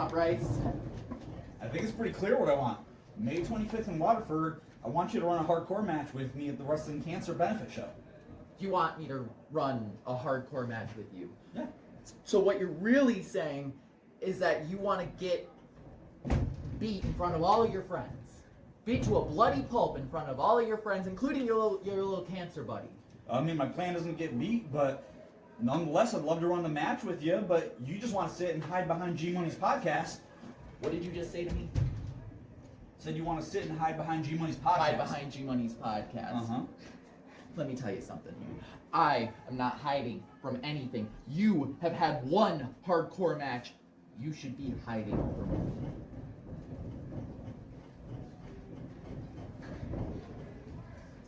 want, Bryce? I think it's pretty clear what I want. May 25th in Waterford, I want you to run a hardcore match with me at the Wrestling Cancer Benefit Show. You want me to run a hardcore match with you? Yeah. So what you're really saying is that you want to get beat in front of all of your friends. Beat to a bloody pulp in front of all of your friends, including your little cancer buddy. I mean, my plan doesn't get beat, but nonetheless, I'd love to run the match with you, but you just want to sit and hide behind G-Money's podcast. What did you just say to me? Said you want to sit and hide behind G-Money's podcast. Hide behind G-Money's podcast. Uh-huh. Let me tell you something. I am not hiding from anything. You have had one hardcore match. You should be hiding from me.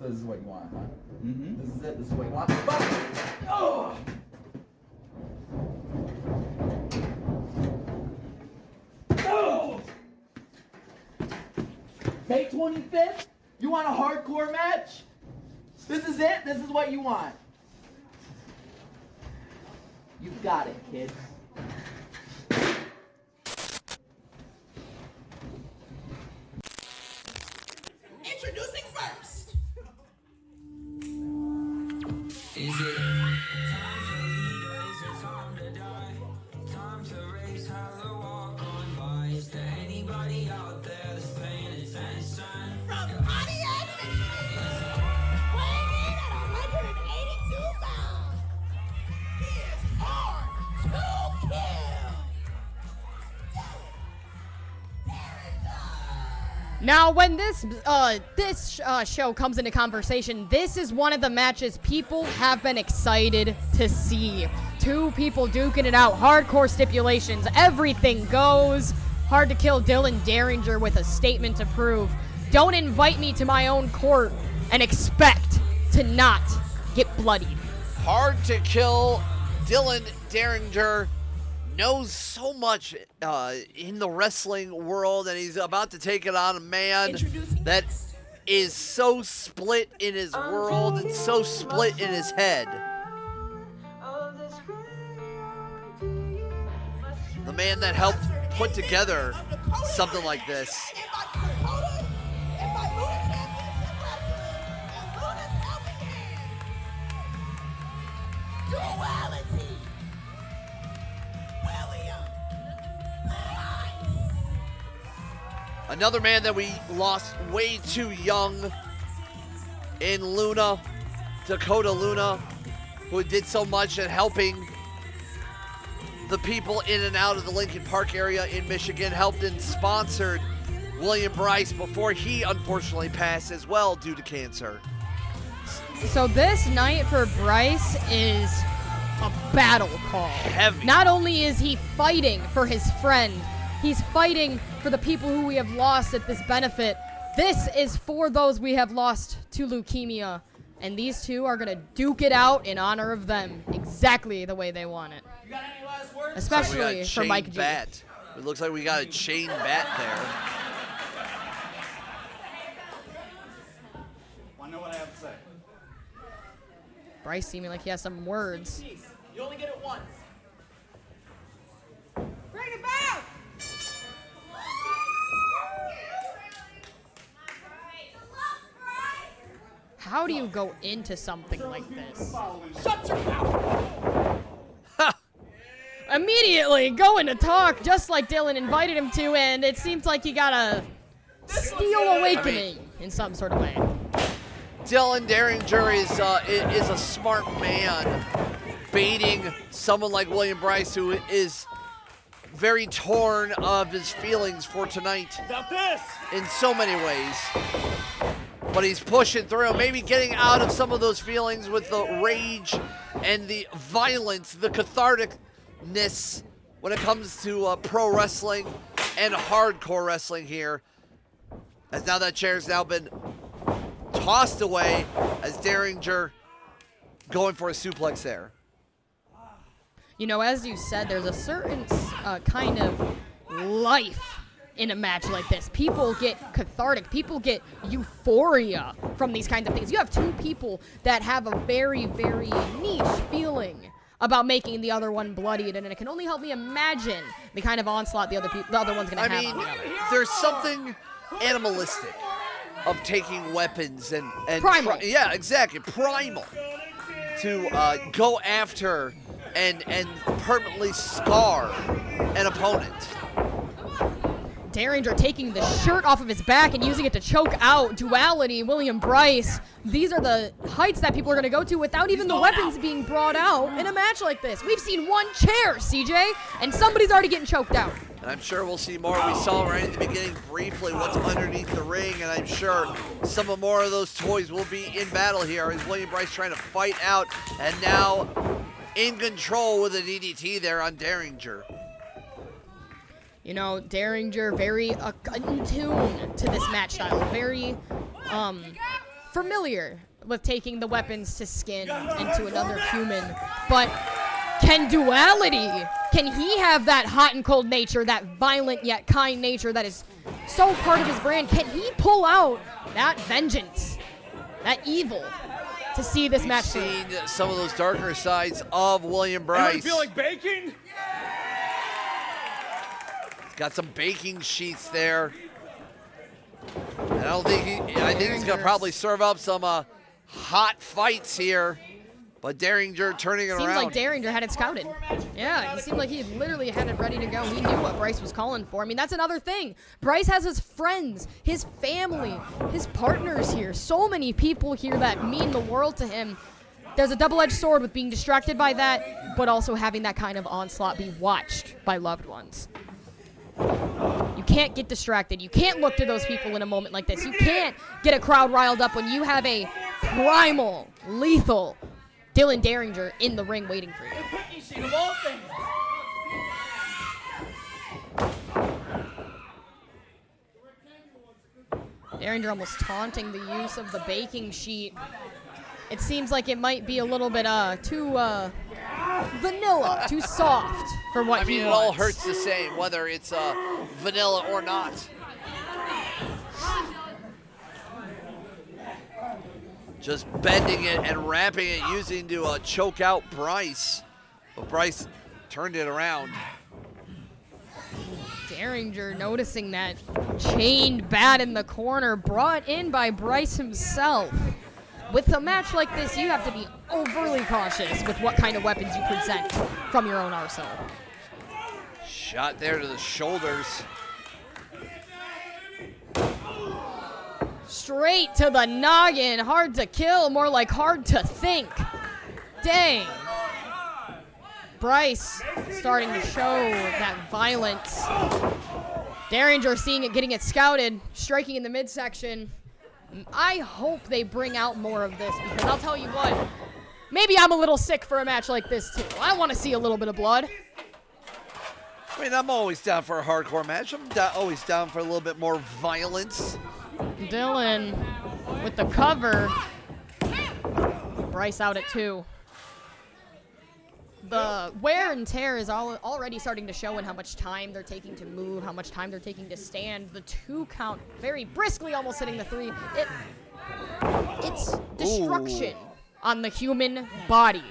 So this is what you want, huh? Mm-hmm. This is it. This is what you want. Oh! Oh! May 25th? You want a hardcore match? This is it? This is what you want? You got it, kid. Introducing first. Is it time to leave or is it time to die? Time to race, have the walk on by. Is there anybody out there that's paying attention? From Pontiac, Michigan, weighing in at 182 pounds, he is hard to kill. Now, when this show comes into conversation, this is one of the matches people have been excited to see. Two people duking it out, hardcore stipulations, everything goes. Hard to kill Dylan Dyllinger with a statement to prove. Don't invite me to my own court and expect to not get bloodied. Hard to kill Dylan Dyllinger knows so much in the wrestling world, and he's about to take it on a man that is so split in his world and so split in his head. The man that helped put together something like this. Duality. Another man that we lost way too young in Luna, Dakota Luna, who did so much in helping the people in and out of the Lincoln Park area in Michigan, helped and sponsored William Bryce before he unfortunately passed as well due to cancer. So this night for Bryce is a battle call. Heavy. Not only is he fighting for his friend, he's fighting for the people who we have lost at this benefit. This is for those we have lost to leukemia. And these two are going to duke it out in honor of them exactly the way they want it. You got any last words? Especially So for Mike G. Bat. It looks like we got a chain bat there. I know what I have to say. Bryce seeming like he has some words. You only get it once. Bring it back. How do you go into something like this? Shut your mouth. Immediately going to talk just like Dylan invited him to, and it seems like he got a steel awakening in some sort of way. Dylan Dyllinger is a smart man, baiting someone like William Bryce, who is very torn of his feelings for tonight in so many ways. But he's pushing through, maybe getting out of some of those feelings with the rage and the violence, the catharticness when it comes to pro wrestling and hardcore wrestling here. As now that chair's now been tossed away as Dyllinger going for a suplex there. You know, as you said, there's a certain kind of life in a match like this. People get cathartic. People get euphoria from these kinds of things. You have two people that have a very, very niche feeling about making the other one bloodied, and it can only help me imagine the kind of onslaught the other one's going to have on the other. There's something animalistic of taking weapons and Primal. yeah, exactly, primal, to go after and permanently scar an opponent. Dyllinger taking the shirt off of his back and using it to choke out Duality, William Bryce. These are the heights that people are going to go to without even the weapons being brought out in a match like this. We've seen one chair, CJ, and somebody's already getting choked out. And I'm sure we'll see more. We saw right at the beginning briefly what's underneath the ring, and I'm sure some more of those toys will be in battle here as William Bryce trying to fight out, and now in control with a DDT there on Dyllinger. You know, Dyllinger very in tune to this match style, very familiar with taking the weapons to skin into another human. But can Duality, can he have that hot and cold nature, that violent yet kind nature that is so part of his brand? Can he pull out that vengeance, that evil, to see this match through? We've seen some of those darker sides of William Bryce. Anybody feel like baking? Got some baking sheets there. And I think he's gonna probably serve up some hot fights here. But Dyllinger turning it Seems around. like Dyllinger had it scouted. Yeah, he seemed like he literally had it ready to go. He knew what Bryce was calling for. I mean, that's another thing. Bryce has his friends, his family, his partners here. So many people here that mean the world to him. There's a double-edged sword with being distracted by that, but also having that kind of onslaught be watched by loved ones. You can't get distracted. You can't look to those people in a moment like this. You can't get a crowd riled up when you have a primal, lethal Dylan Dyllinger in the ring waiting for you. Dyllinger almost taunting the use of the baking sheet. It seems like it might be a little bit too vanilla, too soft for what he it wants. all hurts the same, whether it's vanilla or not. Just bending it and wrapping it, using to choke out Bryce. But Bryce turned it around. Dyllinger noticing that chained bat in the corner, brought in by Bryce himself. With a match like this, you have to be overly cautious with what kind of weapons you present from your own arsenal. Shot there to the shoulders. Straight to the noggin. Hard to kill, more like hard to think. Dang. Bryce starting to show that violence. Dyllinger seeing it, getting it scouted, striking in the midsection. I hope they bring out more of this, because I'll tell you what, maybe I'm a little sick for a match like this too. I want to see a little bit of blood. I mean, I'm always down for a hardcore match. I'm always down for a little bit more violence. Dylan with the cover. Bryce out at 2. The wear and tear is already starting to show in how much time they're taking to move, how much time they're taking to stand. The 2 count very briskly, almost hitting the 3. It's destruction on the human body.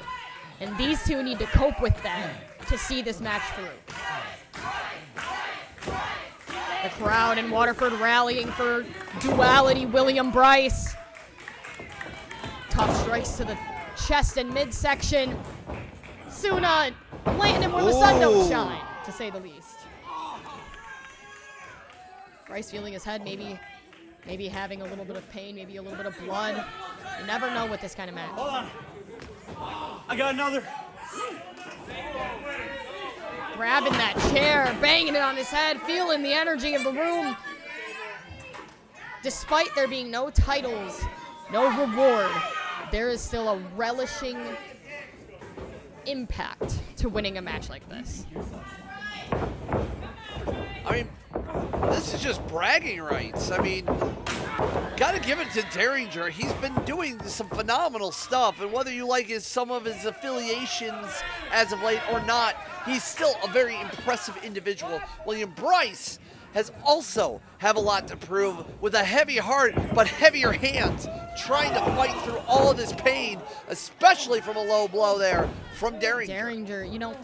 And these two need to cope with that to see this match through. The crowd in Waterford rallying for Duality, William Bryce. Tough strikes to the chest and midsection. Suna landing him where the sun don't shine, to say the least. Bryce feeling his head, maybe having a little bit of pain, maybe a little bit of blood. You never know with this kind of match. Hold on. I got another. Grabbing that chair, banging it on his head, feeling the energy of the room. Despite there being no titles, no reward, there is still a relishing impact to winning a match like this. I mean, this is just bragging rights. I mean, gotta give it to Dyllinger. He's been doing some phenomenal stuff, and whether you like some of his affiliations as of late or not, he's still a very impressive individual. William Bryce has also have a lot to prove with a heavy heart but heavier hands, trying to fight through all of this pain, especially from a low blow there from Dyllinger. Dyllinger, you know,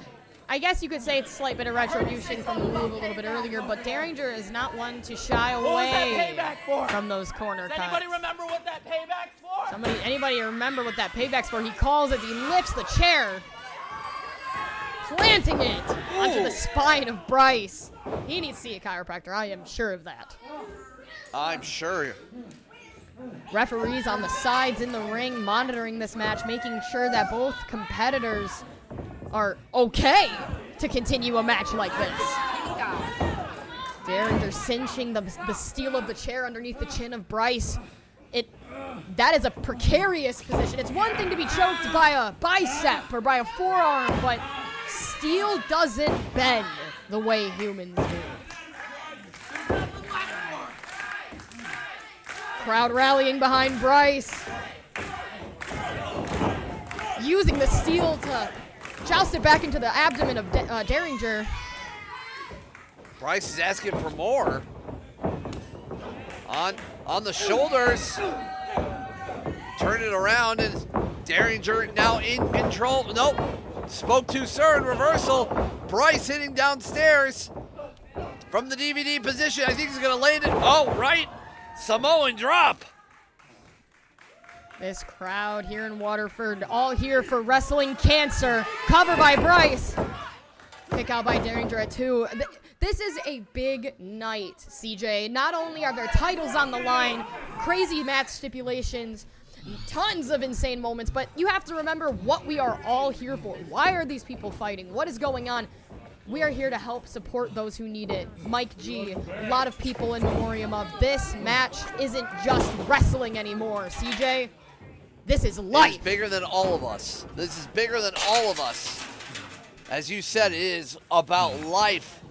I guess you could say it's a slight bit of retribution from the move a little bit earlier, but Dyllinger is not one to shy What was that away payback for? from those corner Does cuts. anybody remember what that payback's for? Anybody remember what that payback's for? He calls as he lifts the chair, planting it onto the spine of Bryce. He needs to see a chiropractor. I am sure of that. I'm sure. Referees on the sides in the ring monitoring this match, making sure that both competitors are okay to continue a match like this. Dyllinger cinching the steel of the chair underneath the chin of Bryce. That is a precarious position. It's one thing to be choked by a bicep or by a forearm, but steel doesn't bend the way humans do. Crowd rallying behind Bryce. Using the steel to joust it back into the abdomen of Dyllinger. Bryce is asking for more. On the shoulders. Turn it around, and Dyllinger now in control. Nope. Spoke too soon. Reversal. Bryce hitting downstairs from the DVD position. I think he's going to land it. Oh, right. Samoan drop. This crowd here in Waterford, all here for wrestling cancer. Cover by Bryce. Kick out by Dyllinger at 2. This is a big night, CJ. Not only are there titles on the line, crazy match stipulations, tons of insane moments, but you have to remember what we are all here for. Why are these people fighting? What is going on? We are here to help support those who need it. Mike G, a lot of people in memoriam of. This match isn't just wrestling anymore, CJ. This is life. It's bigger than all of us. This is bigger than all of us. As you said, it is about life.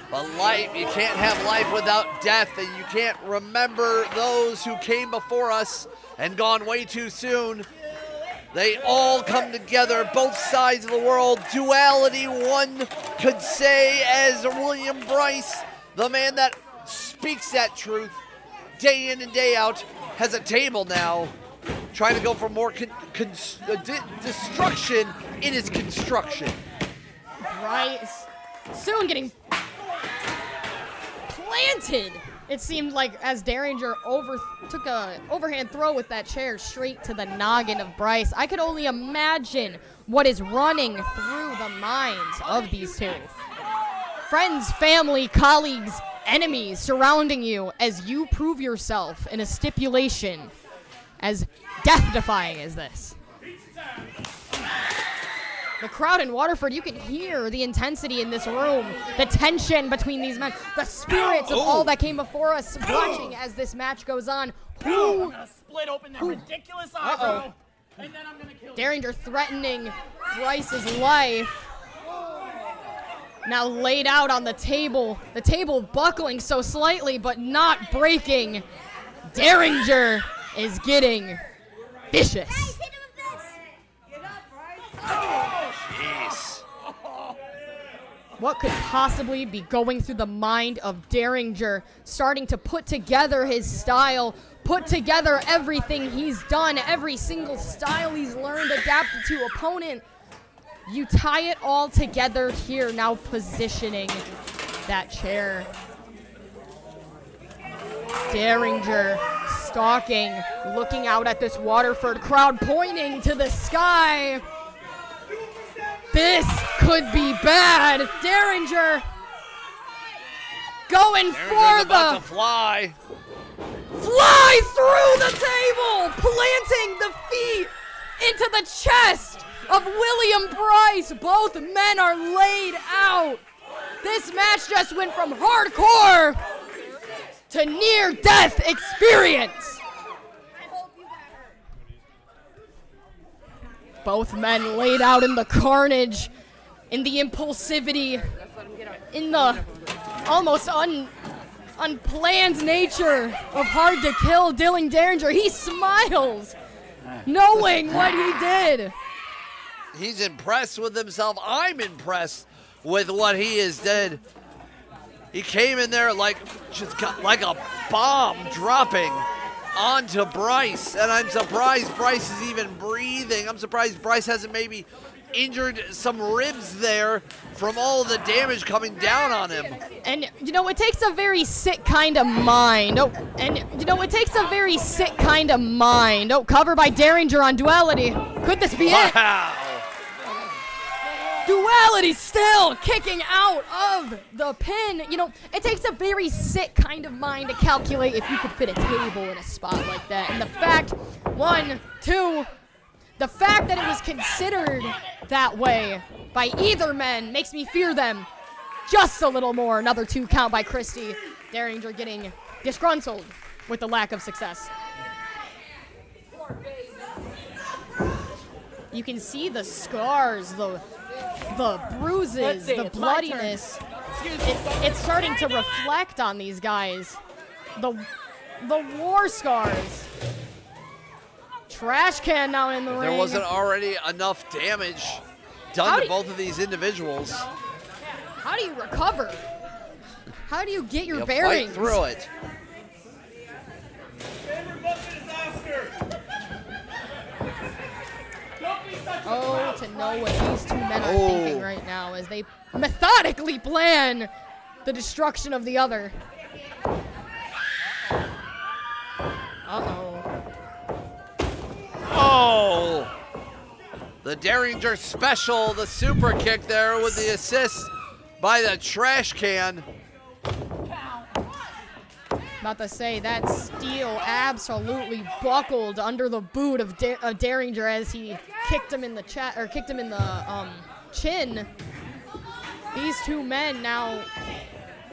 But life, you can't have life without death, and you can't remember those who came before us and gone way too soon. They all come together, both sides of the world. Duality, one could say, as William Bryce, the man that speaks that truth day in and day out, has a table now, trying to go for more destruction in his construction. Bryce soon getting planted. It seemed like as Dyllinger took a overhand throw with that chair straight to the noggin of Bryce. I could only imagine what is running through the minds of these two. Friends, family, colleagues, enemies surrounding you as you prove yourself in a stipulation as death-defying as this. The crowd in Waterford, you can hear the intensity in this room, the tension between these men, the spirits of all that came before us watching as this match goes on. I'm gonna split open that ridiculous eyebrow, and then I'm gonna kill you. Dyllinger threatening Bryce's life. Now laid out on the table buckling so slightly but not breaking. Dyllinger is getting vicious. Jeez. What could possibly be going through the mind of Dyllinger, starting to put together his style, put together everything he's done, every single style he's learned, adapted to opponent. You tie it all together here, now positioning that chair. Dyllinger stalking, looking out at this Waterford crowd, pointing to the sky. This could be bad. Dyllinger going for about the to fly through the table, planting the feet into the chest of William Bryce. Both men are laid out. This match just went from hardcore to near-death experience. Both men laid out in the carnage, in the impulsivity, in the almost unplanned nature of Hard to Kill. Dyllinger, he smiles, knowing what he did. He's impressed with himself. I'm impressed with what he has did. He came in there like just got like a bomb dropping onto Bryce, and I'm surprised Bryce is even breathing. I'm surprised Bryce hasn't maybe injured some ribs there from all the damage coming down on him. And, you know, it takes a very sick kind of mind. Oh, and, you know, it takes a very sick kind of mind. Oh, cover by Dyllinger on Duality. Could this be it? Wow. Duality still kicking out of the pin. You know, it takes a very sick kind of mind to calculate if you could fit a table in a spot like that. And the fact, the fact that it was considered that way by either men makes me fear them just a little more. Another 2 count by Christie. Dyllinger getting disgruntled with the lack of success. You can see the scars, the bruises, the bloodiness. It's starting to reflect on these guys. The war scars. Trash can now in the ring. There wasn't already enough damage done to both of these individuals. How do you recover? How do you get your You bearings? fight through it. Oh, to know what these 2 men are thinking right now as they methodically plan the destruction of the other. Uh-oh. Oh! The Dyllinger special, the super kick there with the assist by the trash can. About to say, that steel absolutely buckled under the boot of Dyllinger as he kicked him in the kicked him in the chin. These 2 men now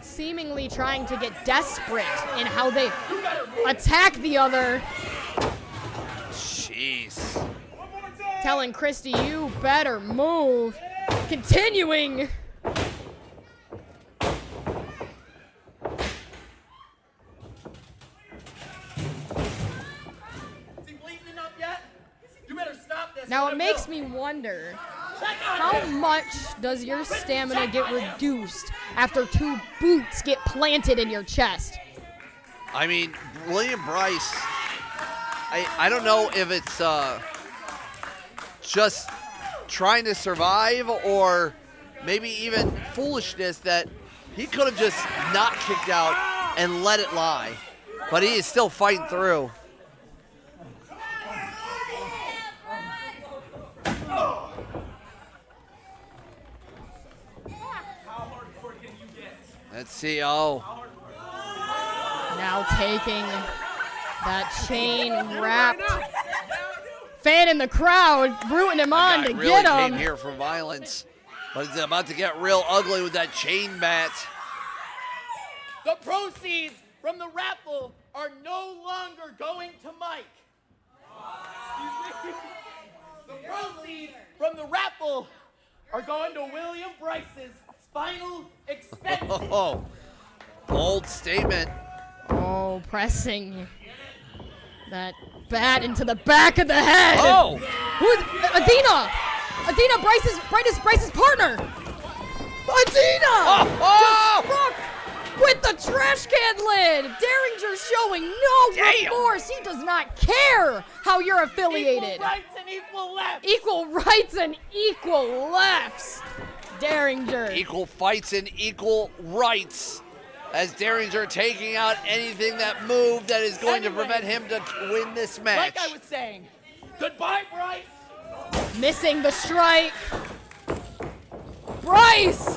seemingly trying to get desperate in how they attack the other. Jeez. Telling Christie, you better move. Continuing. Is he bleeding up yet? You better stop this. Now it makes me wonder, how much does your stamina get reduced after 2 boots get planted in your chest? I mean, William Bryce, I don't know if it's just trying to survive or maybe even foolishness that he could have just not kicked out and let it lie. But he is still fighting through. Let's see, oh. Now taking that chain wrapped fan in the crowd, rooting him on to really get came him. here for violence, but it's about to get real ugly with that chain bat. The proceeds from the raffle are no longer going to Mike. Excuse me. The proceeds from the raffle are going to William Bryce's spinal expenses. Oh, bold statement. Oh, pressing that bat into the back of the head. Oh! Who's Adina? Adina, Bryce's partner. Adina! Oh! Just struck with the trash can lid. Dyllinger showing no remorse. He does not care how you're affiliated. Equal rights and equal lefts. Equal rights and equal lefts. Dyllinger. Equal fights and equal rights. As Dyllinger taking out anything that moved that is going to prevent him to win this match. Like I was saying, goodbye, Bryce. Missing the strike. Bryce!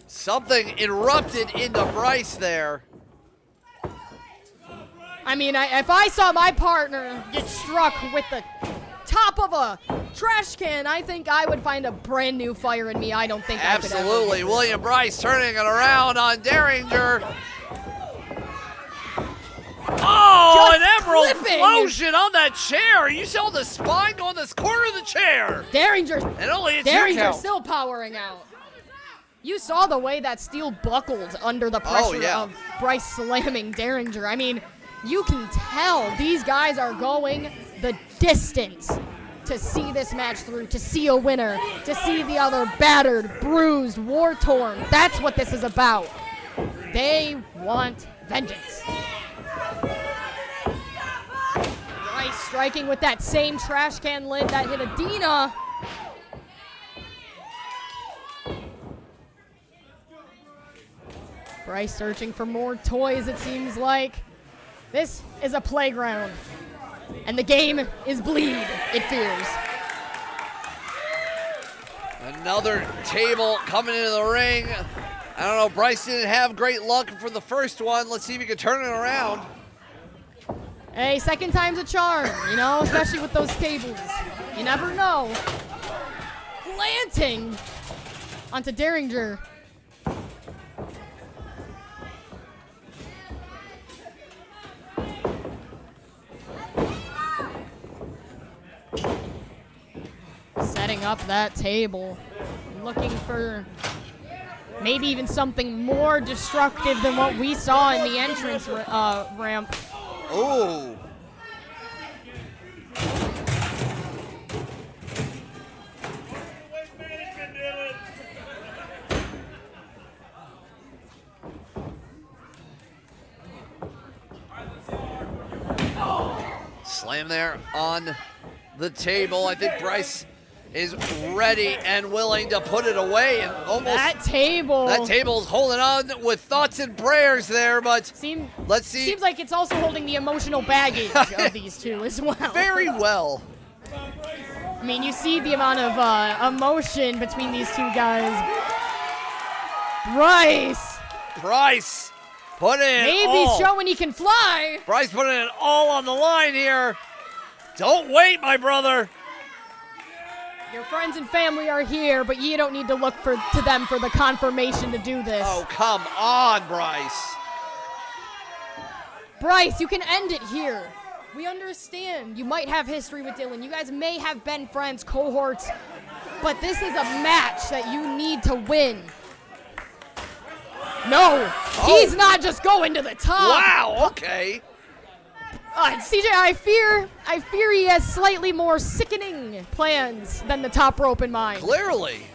Something erupted into Bryce there. I mean, if I saw my partner get struck with the top of a trash can, I think I would find a brand new fire in me. I don't think Absolutely. I could William Bryce turning it around on Dyllinger. Oh, Just an emerald flipping. explosion on that chair. You saw the spine go on this corner of the chair. Dyllinger. And only a 2 Dyllinger count. still powering out. You saw the way that steel buckled under the pressure of Bryce slamming Dyllinger. I mean, you can tell these guys are going the distance to see this match through, to see a winner, to see the other battered, bruised, war-torn. That's what this is about. They want vengeance. Bryce striking with that same trash can lid that hit Adina. Bryce searching for more toys, it seems like. This is a playground, and the game is bleed, it fears. Another table coming into the ring. I don't know, Bryce didn't have great luck for the first one. Let's see if he can turn it around. Hey, second time's a charm, you know, especially with those tables. You never know. Planting onto Dyllinger. Setting up that table, looking for maybe even something more destructive than what we saw in the entrance ramp. Oh. Slam there on the table. I think Bryce is ready and willing to put it away, and almost that table's holding on with thoughts and prayers there, but let's see. Seems like it's also holding the emotional baggage of these two as well. Very well. I mean, you see the amount of emotion between these two guys. Bryce put in maybe all. showing he can fly. Bryce putting it all on the line here. Don't wait, my brother. Your friends and family are here, but you don't need to look to them for the confirmation to do this. Oh, come on, Bryce. Bryce, you can end it here. We understand you might have history with Dylan. You guys may have been friends, cohorts, but this is a match that you need to win. No, he's not just going to the top. Wow, okay. CJ, I fear he has slightly more sickening plans than the top rope in mind. Clearly.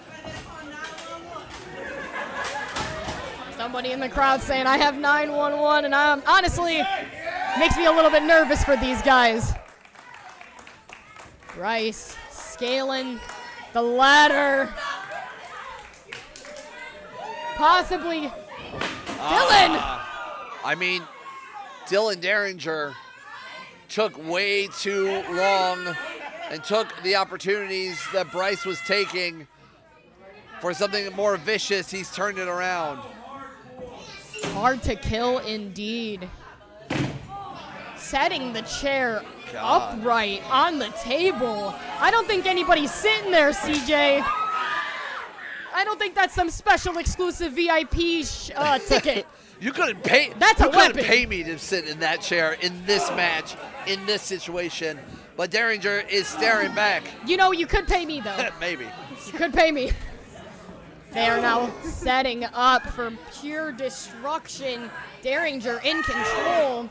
Somebody in the crowd saying, I have 911, and honestly, makes me a little bit nervous for these guys. Bryce scaling the ladder. Possibly Dylan. I mean, Dylan Dyllinger took way too long and took the opportunities that Bryce was taking for something more vicious. He's turned it around. Hard to kill indeed. Setting the chair upright on the table. I don't think anybody's sitting there, CJ. I don't think that's some special exclusive VIP ticket. You couldn't pay. That's a weapon. Couldn't pay me to sit in that chair in this match, in this situation. But Dyllinger is staring back. You know, you could pay me though. Maybe. You could pay me. They are now setting up for pure destruction. Dyllinger in control.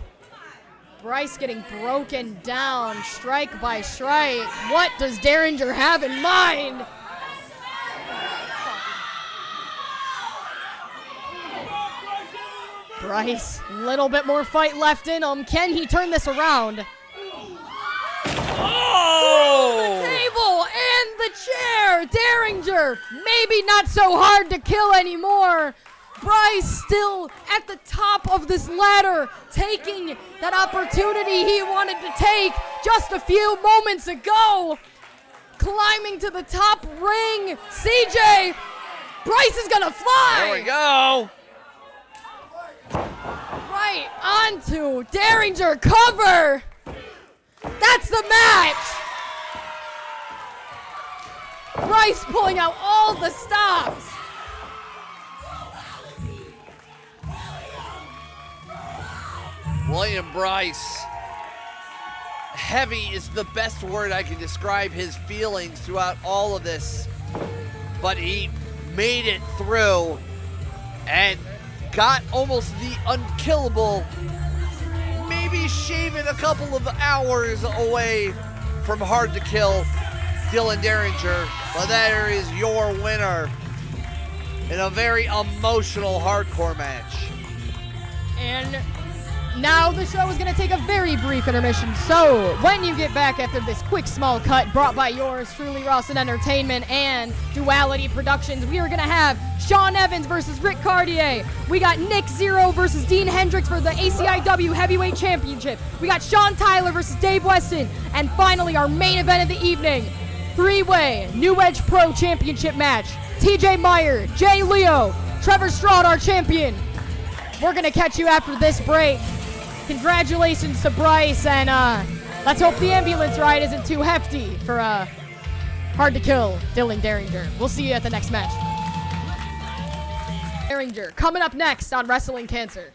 Bryce getting broken down, strike by strike. What does Dyllinger have in mind? Bryce, little bit more fight left in him. Can he turn this around? Oh! The table and the chair. Dyllinger, maybe not so hard to kill anymore. Bryce still at the top of this ladder, taking that opportunity he wanted to take just a few moments ago. Climbing to the top ring. CJ, Bryce is gonna fly. There we go. Right onto Dyllinger, cover. That's the match. Bryce pulling out all the stops. William Bryce. Heavy is the best word I can describe his feelings throughout all of this. But he made it through and got almost the unkillable, maybe shaving a couple of hours away from hard to kill. Dylan Dyllinger, but there is your winner in a very emotional hardcore match. And now the show is going to take a very brief intermission. So when you get back after this quick small cut brought by yours truly, Rawson Entertainment and Duality Productions, we are going to have Sean Evans versus Rick Cartier. We got Nick Zero versus Dean Hendricks for the ACIW Heavyweight Championship. We got Sean Tyler versus Dave Weston. And finally, our main event of the evening, three-way New Edge Pro Championship match. TJ Meyer, Jay Leo, Trevor Stroud, our champion. We're going to catch you after this break. Congratulations to Bryce, and let's hope the ambulance ride isn't too hefty for hard to kill Dylan Dyllinger. We'll see you at the next match. Dyllinger coming up next on Wrestling Cancer.